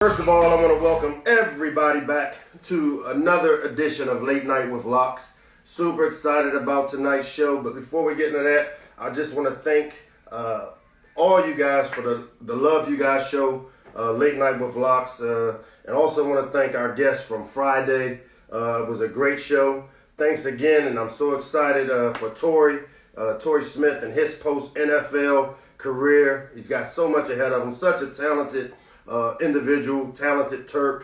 First of all, I want to welcome everybody back to another edition of Late Night with Locks. Super excited about tonight's show, but before we get into that, I just want to thank all you guys for the love you guys show Late Night with Locks, and also want to thank our guests from Friday. It was a great show. Thanks again, and I'm so excited for Torrey Smith and his post-NFL career. He's got so much ahead of him, such a talented individual, talented Terp.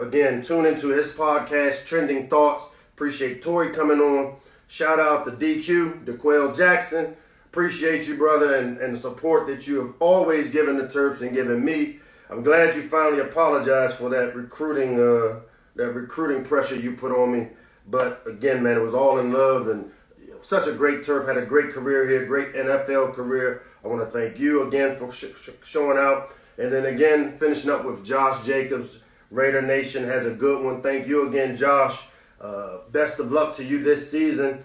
Again, tune into his podcast, Trending Thoughts. Appreciate Torrey coming on. Shout out to DQ, DeQuell Jackson. Appreciate you, brother, and the support that you have always given the Terps and given me. I'm glad you finally apologized for that recruiting pressure you put on me. But again, man, it was all in love, and such a great Terp, had a great career here, great NFL career. I want to thank you again for showing out. And then again, finishing up with Josh Jacobs. Raider Nation has a good one. Thank you again, Josh. Best of luck to you this season.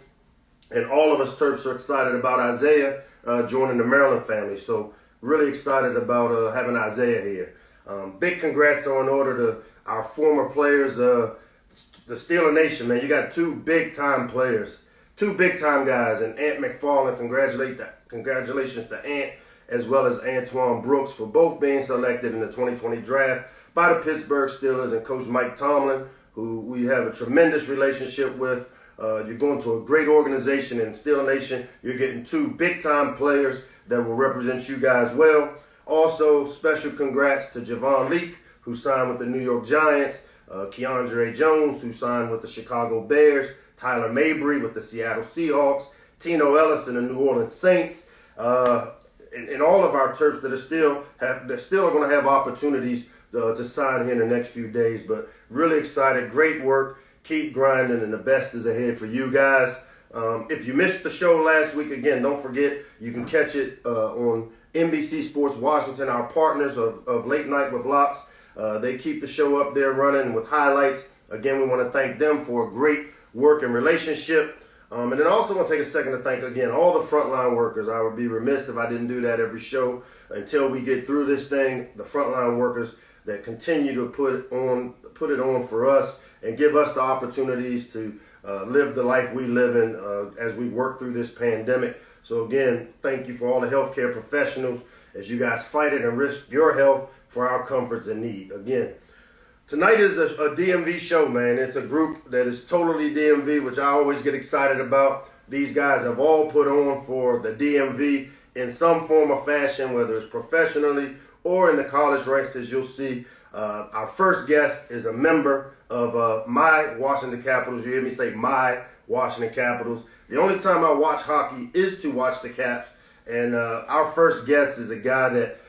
And all of us Terps are excited about Isaiah joining the Maryland family. So really excited about having Isaiah here. Big congrats are in order to our former players. The Steeler Nation, man, you got two big-time players. Two big-time guys. And Ant McFarland, congratulations to Ant, as well as Antoine Brooks for both being selected in the 2020 draft by the Pittsburgh Steelers and Coach Mike Tomlin, who we have a tremendous relationship with. You're going to a great organization in Steeler Nation. You're getting two big-time players that will represent you guys well. Also, special congrats to Javon Leake, who signed with the New York Giants, Keandre Jones, who signed with the Chicago Bears, Tyler Mabry with the Seattle Seahawks, Tino Ellis and the New Orleans Saints, and all of our Terps that are still going to have opportunities to sign here in the next few days. But really excited, great work, keep grinding, and the best is ahead for you guys. If you missed the show last week, again, don't forget you can catch it on NBC Sports Washington, our partners of Late Night with Locks. They keep the show up there running with highlights. Again, we want to thank them for a great work and relationship. And then I also want to take a second to thank, again, all the frontline workers. I would be remiss if I didn't do that every show until we get through this thing. The frontline workers that continue to put it on for us and give us the opportunities to live the life we live in as we work through this pandemic. So, again, thank you for all the healthcare professionals as you guys fight it and risk your health for our comforts and need. Again, tonight is a DMV show, man. It's a group that is totally DMV, which I always get excited about. These guys have all put on for the DMV in some form or fashion, whether it's professionally or in the college ranks, as you'll see. Our first guest is a member of my Washington Capitals. You hear me say my Washington Capitals. The only time I watch hockey is to watch the Caps. And our first guest is a guy that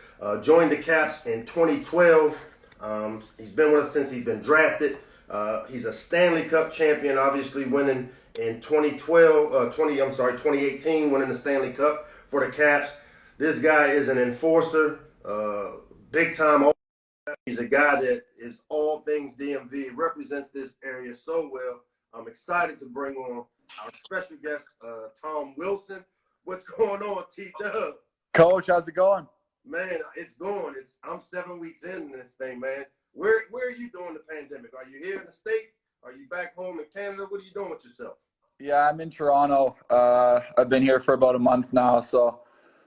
joined the Caps in 2012. He's been with us since he's been drafted. He's a Stanley Cup champion, obviously winning in 2018, winning the Stanley Cup for the Caps. This guy is an enforcer, big time. He's a guy that is all things DMV, represents this area so well. I'm excited to bring on our special guest, Tom Wilson. What's going on, T-Dub? Coach, how's it going? Man, it's going. I'm 7 weeks in this thing, man. Where are you doing the pandemic? Are you here in the States? Are you back home in Canada? What are you doing with yourself? Yeah, I'm in Toronto. I've been here for about a month now. So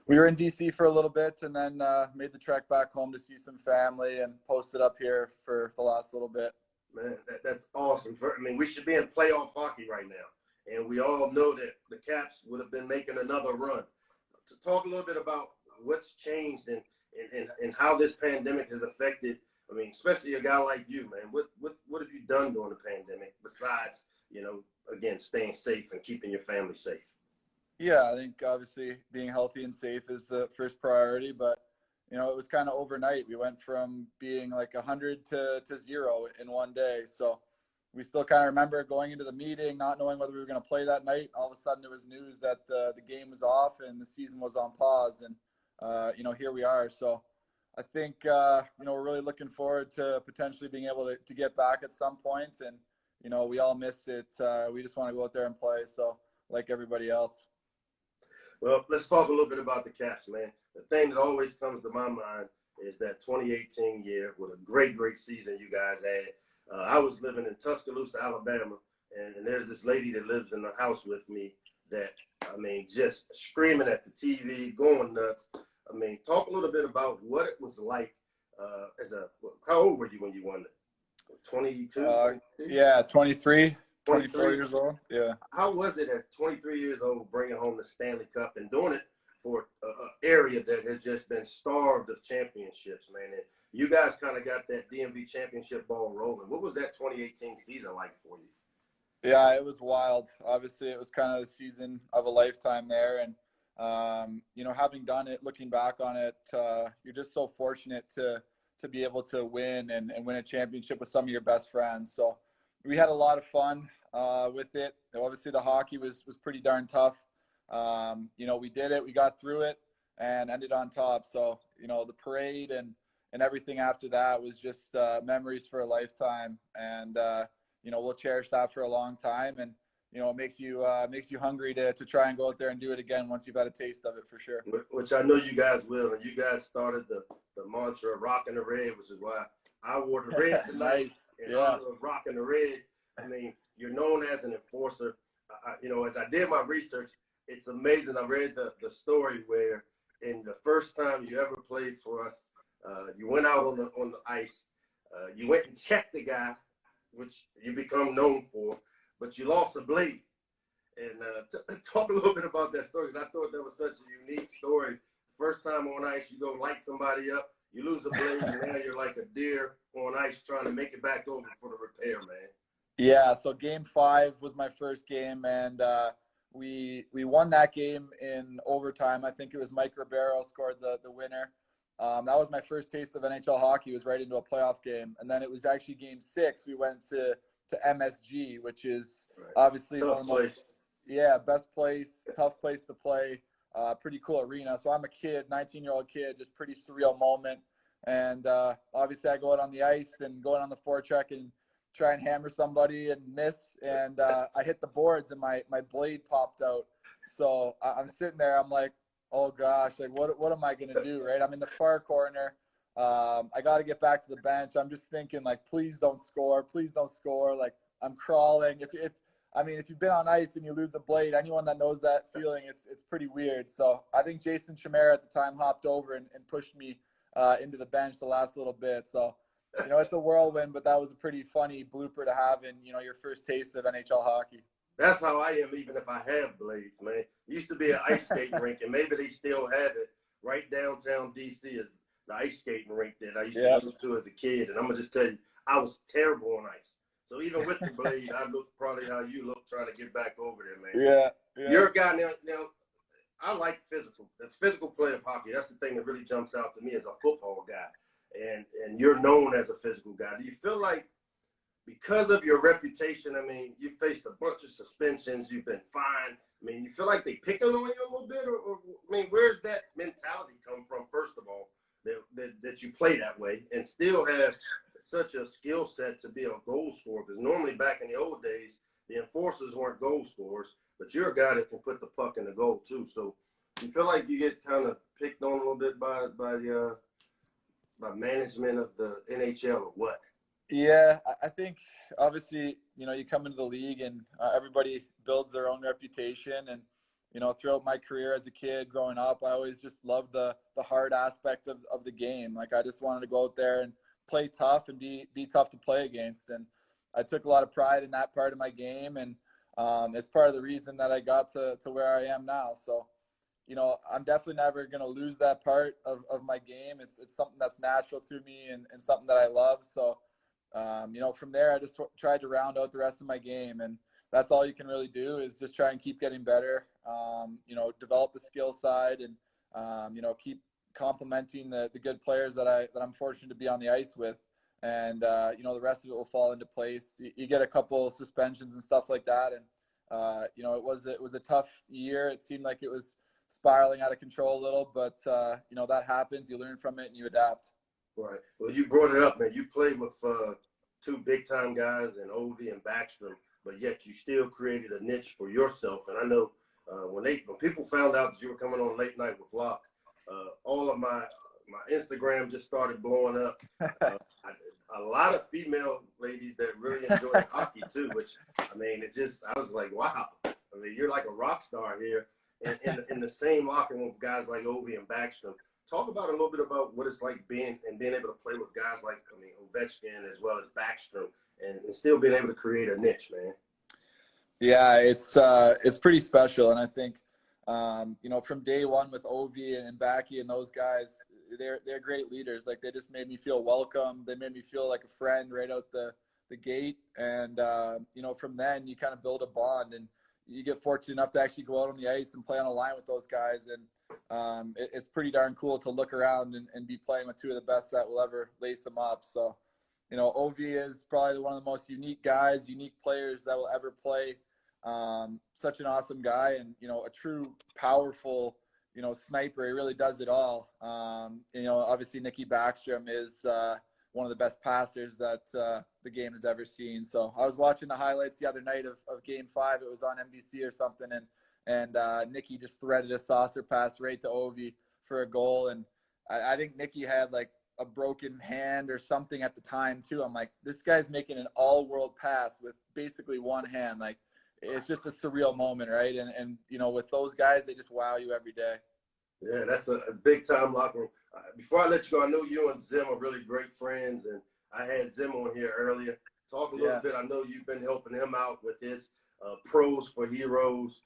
we were in DC for a little bit and then made the trek back home to see some family and posted up here for the last little bit. Man, that's awesome. We should be in playoff hockey right now. And we all know that the Caps would have been making another run. To talk a little bit about what's changed and how this pandemic has affected, especially a guy like you, man. What have you done during the pandemic besides, again, staying safe and keeping your family safe? Yeah, I think obviously being healthy and safe is the first priority, but it was kind of overnight. We went from being like 100 to 0 in one day. So we still kind of remember going into the meeting, not knowing whether we were going to play that night. All of a sudden there was news that the game was off and the season was on pause. And, here we are. So I think, we're really looking forward to potentially being able to get back at some point. And, we all missed it. We just want to go out there and play. So like everybody else. Well, let's talk a little bit about the Caps, man. The thing that always comes to my mind is that 2018 year with a great season you guys had. I was living in Tuscaloosa, Alabama, and there's this lady that lives in the house with me that, I mean, just screaming at the TV, going nuts. I mean, talk a little bit about what it was like how old were you when you won it? 22? Yeah, 23, 24 23. years old. Yeah. How was it at 23 years old bringing home the Stanley Cup and doing it for an area that has just been starved of championships, man? And you guys kind of got that DMV championship ball rolling. What was that 2018 season like for you? Yeah, it was wild. Obviously, it was kind of the season of a lifetime there. And, having done it, looking back on it, you're just so fortunate to be able to win and win a championship with some of your best friends. So we had a lot of fun with it. Obviously, the hockey was pretty darn tough. We did it. We got through it and ended on top. So, the parade and everything after that was just memories for a lifetime. And, we'll cherish that for a long time. And, it makes you hungry to try and go out there and do it again once you've had a taste of it, for sure. Which I know you guys will. And you guys started the mantra of rocking the red, which is why I wore the red tonight. Nice. In honor of rocking the red. I mean, you're known as an enforcer. As I did my research, it's amazing. I read the story where in the first time you ever played for us, you went out on the ice. You went and checked the guy, which you become known for, but you lost a blade. And talk a little bit about that story, because I thought that was such a unique story. First time on ice, you go light somebody up, you lose a blade, and now you're like a deer on ice trying to make it back over for the repair, man. Yeah, so Game 5 was my first game, and we won that game in overtime. I think it was Mike Ribeiro scored the winner. That was my first taste of NHL hockey, was right into a playoff game. And then it was actually Game 6. We went to MSG, which is obviously tough one of the most, best place, tough place to play, pretty cool arena. So I'm a kid, 19-year-old kid, just pretty surreal moment. And obviously I go out on the ice and go out on the forecheck and try and hammer somebody and miss. And I hit the boards and my blade popped out. So I'm sitting there, I'm like, oh gosh, like what am I going to do, right? I'm in the far corner. I got to get back to the bench. I'm just thinking, like, please don't score. Please don't score. Like, I'm crawling. If you've been on ice and you lose a blade, anyone that knows that feeling, it's pretty weird. So I think Jason Chimera at the time hopped over and pushed me into the bench the last little bit. So, it's a whirlwind, but that was a pretty funny blooper to have in, your first taste of NHL hockey. That's how I am, even if I have blades, man. It used to be an ice skating rink, and maybe they still have it right downtown D.C. is the ice skating rink that I used to go to as a kid. And I'm going to just tell you, I was terrible on ice. So even with the blade, I looked probably how you look trying to get back over there, man. Yeah. You're a guy now, I like the physical play of hockey. That's the thing that really jumps out to me as a football guy. And you're known as a physical guy. Do you feel like, because of your reputation, I mean, you faced a bunch of suspensions, you've been fined. I mean, you feel like they picking on you a little bit? Or I mean, where's that mentality come from, first of all, that you play that way and still have such a skill set to be a goal scorer? Because normally back in the old days, the enforcers weren't goal scorers, but you're a guy that can put the puck in the goal too. So you feel like you get kind of picked on a little bit by management of the NHL or what? Yeah, I think obviously, you come into the league and everybody builds their own reputation. And, throughout my career as a kid growing up, I always just loved the hard aspect of the game. Like, I just wanted to go out there and play tough and be tough to play against. And I took a lot of pride in that part of my game. And it's part of the reason that I got to where I am now. So, I'm definitely never going to lose that part of my game. It's something that's natural to me and something that I love. So, from there, I just tried to round out the rest of my game, and that's all you can really do is just try and keep getting better. Develop the skill side, and keep complementing the good players that I'm fortunate to be on the ice with, and the rest of it will fall into place. You get a couple suspensions and stuff like that, and it was a tough year. It seemed like it was spiraling out of control a little, but that happens. You learn from it and you adapt. Right. Well, you brought it up, man. You played with two big-time guys in Ovi and Backstrom, but yet you still created a niche for yourself. And I know when people found out that you were coming on Late Night with Locks, all of my my Instagram just started blowing up. A lot of female ladies that really enjoy hockey too, which, I mean, it's just, I was like, wow. I mean, you're like a rock star here in the same locker room with guys like Ovi and Backstrom. Talk about a little bit about what it's like being able to play with guys like, I mean, Ovechkin as well as Backstrom and still being able to create a niche, man. Yeah, it's pretty special. And I think, you know, from day one with Ovi and Backy and those guys, they're great leaders. Like, they just made me feel welcome. They made me feel like a friend right out the gate. And, you know, from then you kind of build a bond and you get fortunate enough to actually go out on the ice and play on a line with those guys. And it's pretty darn cool to look around and be playing with two of the best that will ever lace them up. So, you know, Ovi is probably one of the most unique guys, unique players that will ever play. Such an awesome guy and, you know, a true powerful, you know, sniper. He really does it all. You know, obviously Nicky Backstrom is one of the best passers that the game has ever seen. So I was watching the highlights the other night of Game 5. It was on NBC or something, and Nicky just threaded a saucer pass right to Ovi for a goal. And I think Nicky had like a broken hand or something at the time too. I'm like, this guy's making an all-world pass with basically one hand. Like, it's just a surreal moment, right? And you know, with those guys, they just wow you every day. Yeah, that's a big time locker room. Before I let you go, I know you and Zim are really great friends, and I had Zim on here earlier. Talk a little bit. I know you've been helping him out with his Pros for Heroes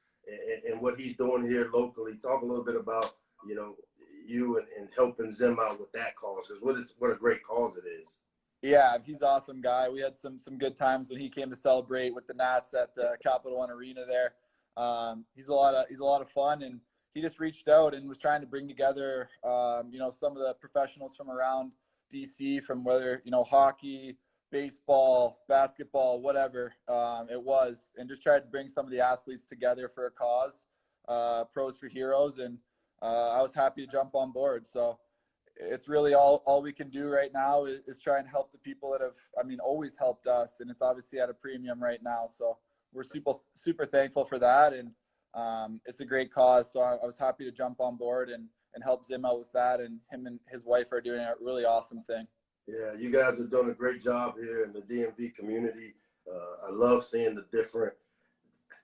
and what he's doing here locally. Talk a little bit about, you know, you and helping Zim out with that cause, because what a great cause it is. Yeah, he's an awesome guy. We had some good times when he came to celebrate with the Nats at the Capital One Arena there. He's a lot of fun, and he just reached out and was trying to bring together, you know, some of the professionals from around DC, from whether, you know, hockey, baseball, basketball, whatever it was, and just tried to bring some of the athletes together for a cause, Pros for Heroes, and I was happy to jump on board. So it's really all we can do right now is try and help the people that have, I mean, always helped us, and it's obviously at a premium right now. So we're super thankful for that, and it's a great cause. So I was happy to jump on board and help Zim out with that, and him and his wife are doing a really awesome thing. Yeah, you guys are doing a great job here in the DMV community. I love seeing the different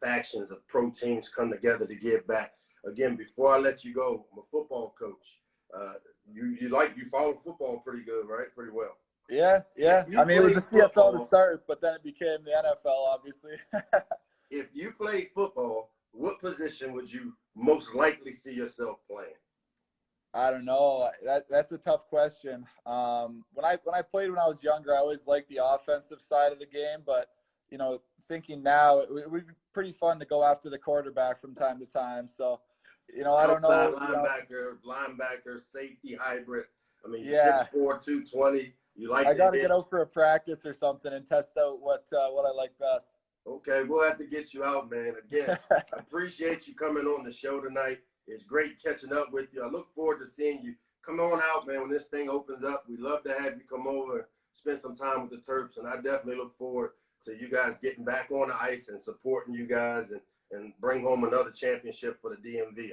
factions of pro teams come together to give back. Again, before I let you go, I'm a football coach. You follow football pretty good, right? Pretty well. Yeah. I mean, it was the CFL to start, but then it became the NFL, obviously. If you played football, what position would you most likely see yourself playing? I don't know. That's a tough question. When I played when I was younger, I always liked the offensive side of the game, but, you know, thinking now, it would be pretty fun to go after the quarterback from time to time. So, you know, I don't know. Linebacker, safety, hybrid. I mean, yeah. 6'4", 220. You like? I got to get out for a practice or something and test out what I like best. Okay, we'll have to get you out, man. Again, I appreciate you coming on the show tonight. It's great catching up with you. I look forward to seeing you. Come on out, man, when this thing opens up. We'd love to have you come over and spend some time with the Terps, and I definitely look forward to you guys getting back on the ice and supporting you guys and bring home another championship for the DMV.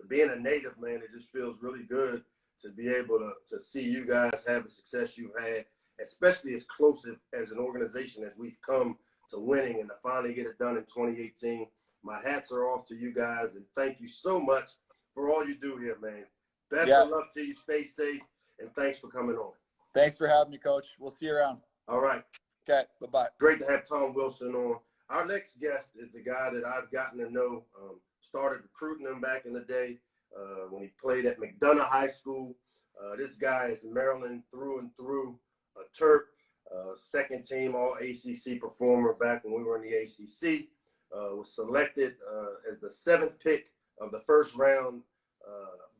Being a native, man, it just feels really good to be able to see you guys have the success you've had, especially as close as an organization as we've come to winning and to finally get it done in 2018. My hats are off to you guys, and thank you so much for all you do here, man. Best of luck to you. Stay safe, and thanks for coming on. Thanks for having me, Coach. We'll see you around. All right. Okay, bye-bye. Great to have Tom Wilson on. Our next guest is the guy that I've gotten to know, started recruiting him back in the day when he played at McDonough High School. This guy is Maryland through and through, a Terp, second team All-ACC performer back when we were in the ACC. Was selected as the 7th pick of the first round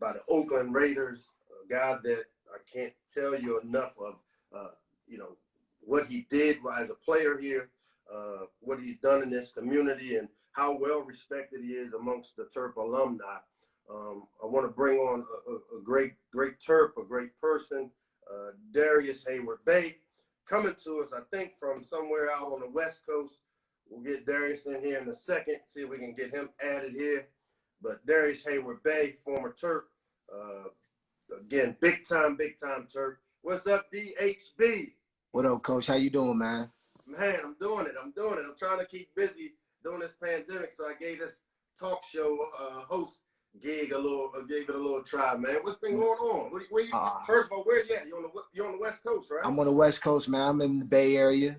by the Oakland Raiders, a guy that I can't tell you enough of, you know, what he did as a player here, what he's done in this community, and how well respected he is amongst the Terp alumni. I want to bring on a great Terp, a great person, Darrius Heyward-Bey, coming to us, I think, from somewhere out on the West Coast. We'll get Darrius in here in a second, see if we can get him added here. But Darrius Heyward-Bey, former Terp, Again, big time Terp. What's up, DHB? What up, Coach? How you doing, man? Man, I'm doing it. I'm trying to keep busy during this pandemic, so I gave this talk show host gig gave it a little try, man. What's been going on? Where you first of all, where you at? You're on the West Coast, right? I'm on the West Coast, man. I'm in the Bay Area.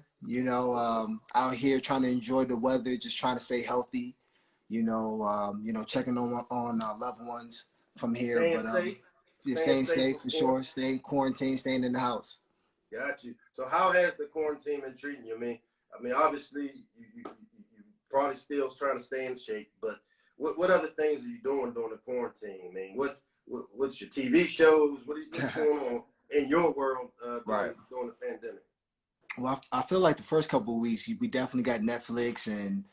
Out here trying to enjoy the weather, just trying to stay healthy. Checking on loved ones from here, Staying safe. Yeah, staying safe for sure. Staying quarantined, staying in the house. Got you. So how has the quarantine been treating you? I mean, obviously you probably still trying to stay in shape, but what other things are you doing during the quarantine? I mean, what's your TV shows? What's going on in your world during the pandemic? Well, I feel like the first couple of weeks we definitely got Netflix and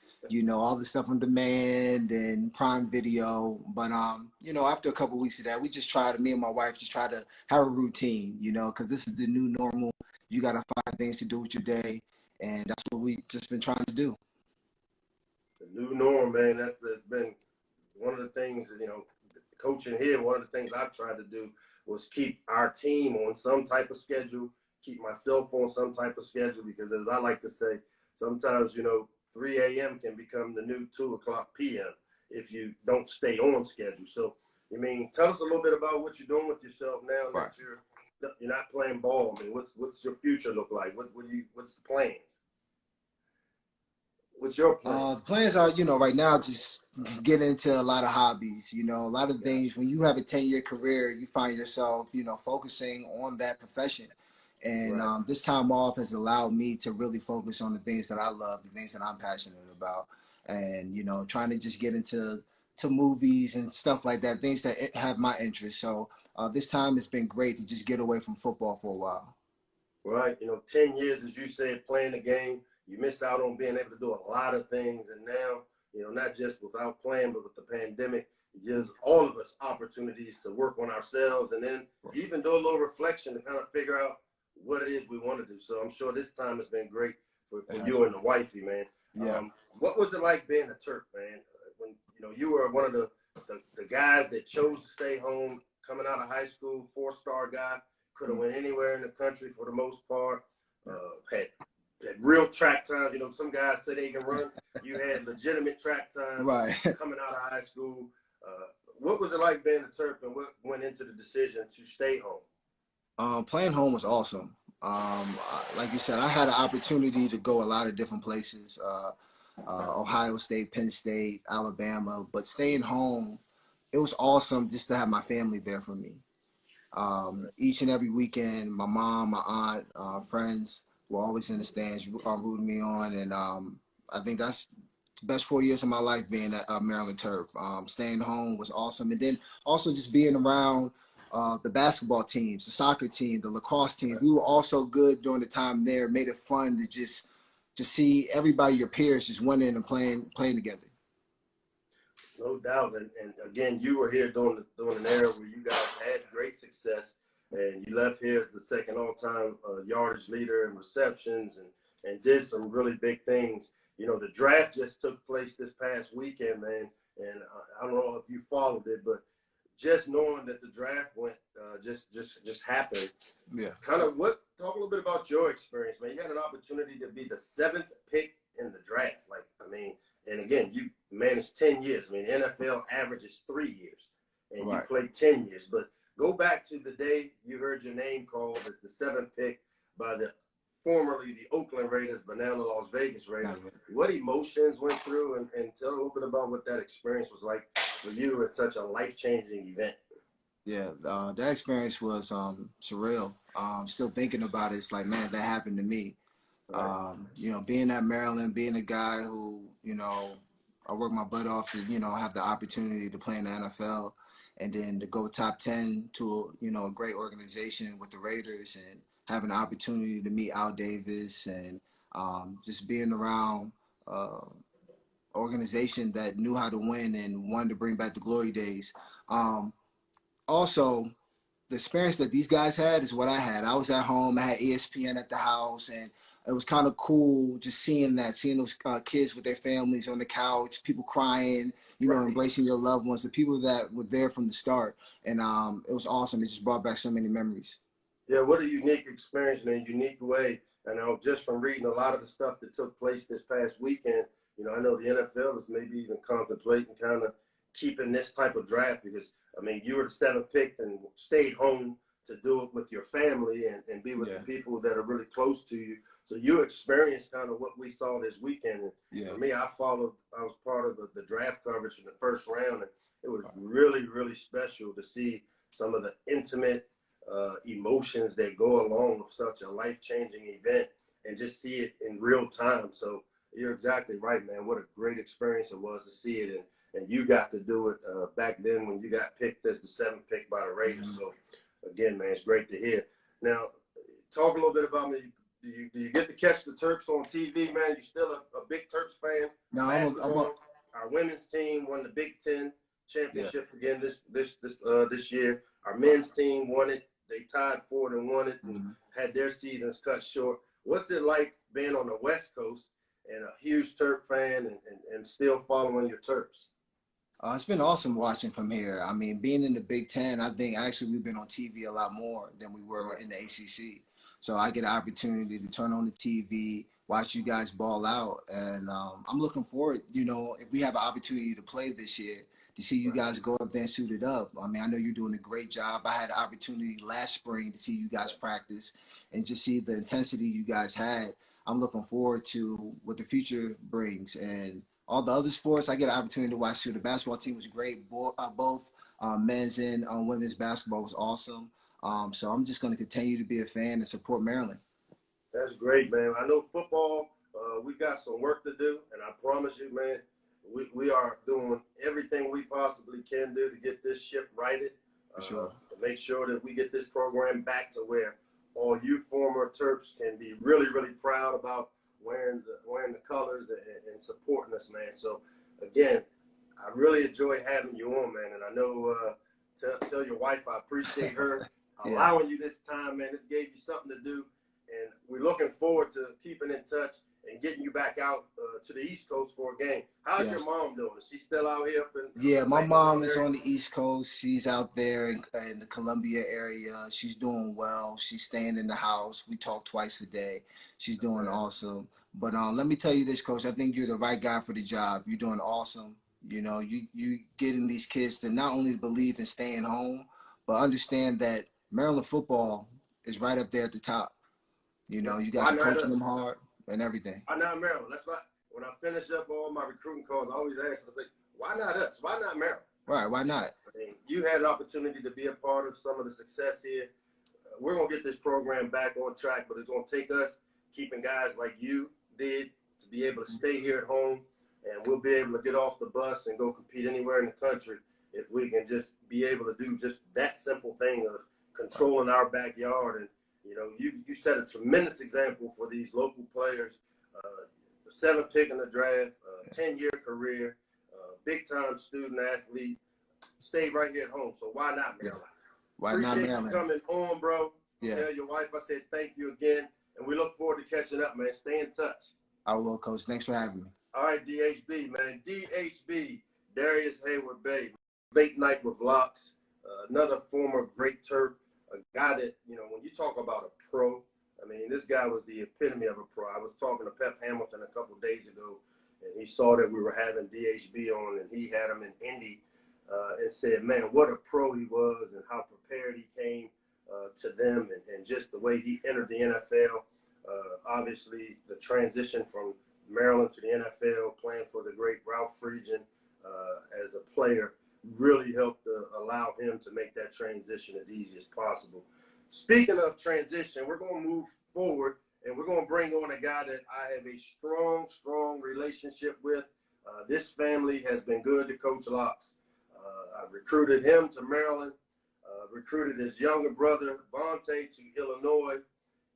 all the stuff on demand and Prime Video. But after a couple of weeks of that, me and my wife just try to have a routine, because this is the new normal. You got to find things to do with your day, and that's what we just been trying to do. The new norm, man. That's been one of the things, coaching here. One of the things I've tried to do was keep our team on some type of schedule, keep myself on some type of schedule, because as I like to say, sometimes, 3 a.m. can become the new 2 o'clock p.m. if you don't stay on schedule. So, tell us a little bit about what you're doing with yourself now that you're not playing ball. I mean, what's your future look like? What's the plans? What's your plan? The plans are, right now, just get into a lot of hobbies. A lot of things. When you have a 10-year career, you find yourself, focusing on that profession. And this time off has allowed me to really focus on the things that I love, the things that I'm passionate about, and trying to just get into movies and stuff like that, things that have my interest. So this time it's been great to just get away from football for a while. Right, 10 years, as you said, playing the game, you missed out on being able to do a lot of things, and now, not just without playing, but with the pandemic, it gives all of us opportunities to work on ourselves, and then even do a little reflection to kind of figure out what it is we want to do. So I'm sure this time has been great for you and the wifey, man. Yeah. What was it like being a Terp, man? When you were one of the guys that chose to stay home, coming out of high school, 4-star guy, could have went anywhere in the country for the most part. Had real track time. Some guys say they can run. You had legitimate track time coming out of high school. What was it like being a Terp, and what went into the decision to stay home? Playing home was awesome. Like you said, I had an opportunity to go a lot of different places, Ohio State, Penn State, Alabama, but staying home, it was awesome just to have my family there for me. Each and every weekend, my mom, my aunt, friends were always in the stands, rooting me on, and I think that's the best 4 years of my life being at Maryland Terp. Staying home was awesome, and then also just being around the basketball teams, the soccer team, the lacrosse team. We were all so good during the time there. Made it fun to just see everybody, your peers, just winning and playing together. No doubt, and again, you were here during an era where you guys had great success, and you left here as the second all-time yardage leader in receptions, and did some really big things. The draft just took place this past weekend, man, and I don't know if you followed it, but just knowing that the draft went just happened. Yeah. Talk a little bit about your experience, man. You had an opportunity to be the 7th pick in the draft. And again, you managed 10 years. The NFL average is 3 years, and you played 10 years. But go back to the day you heard your name called as the 7th pick by formerly the Oakland Raiders, but now the Las Vegas Raiders. What emotions went through, and tell a little bit about what that experience was like for you at such a life-changing event. Yeah, that experience was surreal. Still thinking about it, it's like, man, that happened to me. Being at Maryland, being a guy who, I worked my butt off to, have the opportunity to play in the NFL, and then to go top 10 to, a great organization with the Raiders, and having the opportunity to meet Al Davis, and just being around organization that knew how to win and wanted to bring back the glory days. Also, the experience that these guys had is what I had. I was at home. I had ESPN at the house, and it was kind of cool just seeing those kids with their families on the couch, people crying, Right. embracing your loved ones, the people that were there from the start. And it was awesome. It just brought back so many memories. Yeah, what a unique experience in a unique way. And just from reading a lot of the stuff that took place this past weekend, I know the NFL is maybe even contemplating kind of keeping this type of draft because, you were the 7th pick and stayed home to do it with your family and be with the people that are really close to you. So you experienced kind of what we saw this weekend. And for me, I was part of the draft coverage in the first round, and it was really, really special to see some of the intimate emotions that go along with such a life-changing event and just see it in real time. So you're exactly right, man. What a great experience it was to see it. And you got to do it back then when you got picked as the 7th pick by the Raiders. Mm-hmm. So, again, man, it's great to hear. Now, talk a little bit about me. Do you get to catch the Terps on TV, man? You still a big Terps fan? No, Our women's team won the Big Ten championship again this year. Our men's team won it. They tied for it and won it and had their seasons cut short. What's it like being on the West Coast and a huge Terp fan and still following your Terps? It's been awesome watching from here. Being in the Big Ten, I think actually we've been on TV a lot more than we were in the ACC. So I get an opportunity to turn on the TV, watch you guys ball out. And I'm looking forward, if we have an opportunity to play this year, to see you guys go up there and suit it up. I know you're doing a great job. I had the opportunity last spring to see you guys practice and just see the intensity you guys had. I'm looking forward to what the future brings. And all the other sports, I get an opportunity to watch too. The basketball team was great. Both men's and women's basketball was awesome. So I'm just going to continue to be a fan and support Maryland. That's great, man. I know football, we got some work to do, and I promise you, man, we are doing everything we possibly can do to get this ship righted. Sure. To make sure that we get this program back to where all you former Terps can be really, really proud about wearing the colors and supporting us, man. So, again, I really enjoy having you on, man. And I know, tell your wife I appreciate her allowing you this time, man. This gave you something to do. And we're looking forward to keeping in touch and getting you back out to the East Coast for a game. How's your mom doing? Is she still out here? My mom is on the East Coast. She's out there in the Columbia area. She's doing well. She's staying in the house. We talk twice a day. She's doing awesome. But let me tell you this, Coach. I think you're the right guy for the job. You're doing awesome. You getting these kids to not only believe in staying home, but understand that Maryland football is right up there at the top. You guys are coaching them hard and everything. Why not Maryland? That's why when I finish up all my recruiting calls, I always ask, I say, why not us? Why not Maryland? Right, why not? You had an opportunity to be a part of some of the success here. We're going to get this program back on track, but it's going to take us keeping guys like you did to be able to stay here at home, and we'll be able to get off the bus and go compete anywhere in the country if we can just be able to do just that simple thing of controlling our backyard. And you set a tremendous example for these local players. The 7th pick in the draft, 10-year career, big-time student athlete, stayed right here at home. So why not Maryland? Why Appreciate not Maryland? You coming on, bro. Yeah. Tell your wife I said thank you again, and we look forward to catching up, man. Stay in touch. I will, Coach. Thanks for having me. All right, DHB, man. DHB, Darrius Heyward-Bey, late night with locks, another former great Terp, a guy that, when you talk about a pro, this guy was the epitome of a pro. I was talking to Pep Hamilton a couple of days ago, and he saw that we were having DHB on, and he had him in Indy, and said, man, what a pro he was and how prepared he came to them and just the way he entered the NFL. Obviously, the transition from Maryland to the NFL, playing for the great Ralph Friedgen as a player, really helped allow him to make that transition as easy as possible. Speaking of transition, we're going to move forward, and we're going to bring on a guy that I have a strong, strong relationship with. This family has been good to Coach Locks. I recruited him to Maryland, recruited his younger brother, Vontae, to Illinois,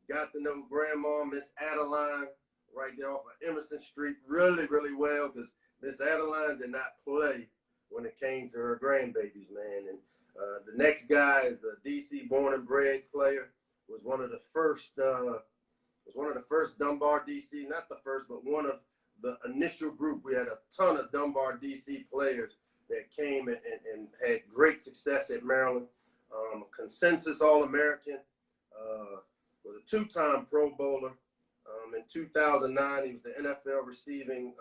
got to know Grandma, Miss Adeline, right there off of Emerson Street, really, really well, because Miss Adeline did not play when it came to her grandbabies, man. And The next guy is a DC born and bred player. Was one of the first Dunbar DC, not the first, but one of the initial group. We had a ton of Dunbar DC players that came and had great success at Maryland. Consensus All-American, was a two-time Pro Bowler. In 2009, he was the NFL receiving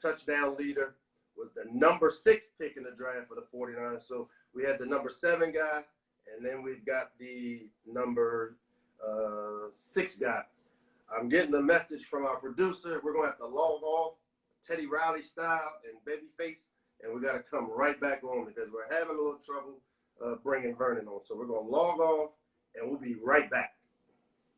touchdown leader, was the number 6 pick in the draft for the 49ers. So we had the number 7 guy, and then we've got the number 6 guy. I'm getting a message from our producer. We're going to have to log off Teddy Riley style and Babyface, and we got to come right back on because we're having a little trouble bringing Vernon on. So we're going to log off, and we'll be right back.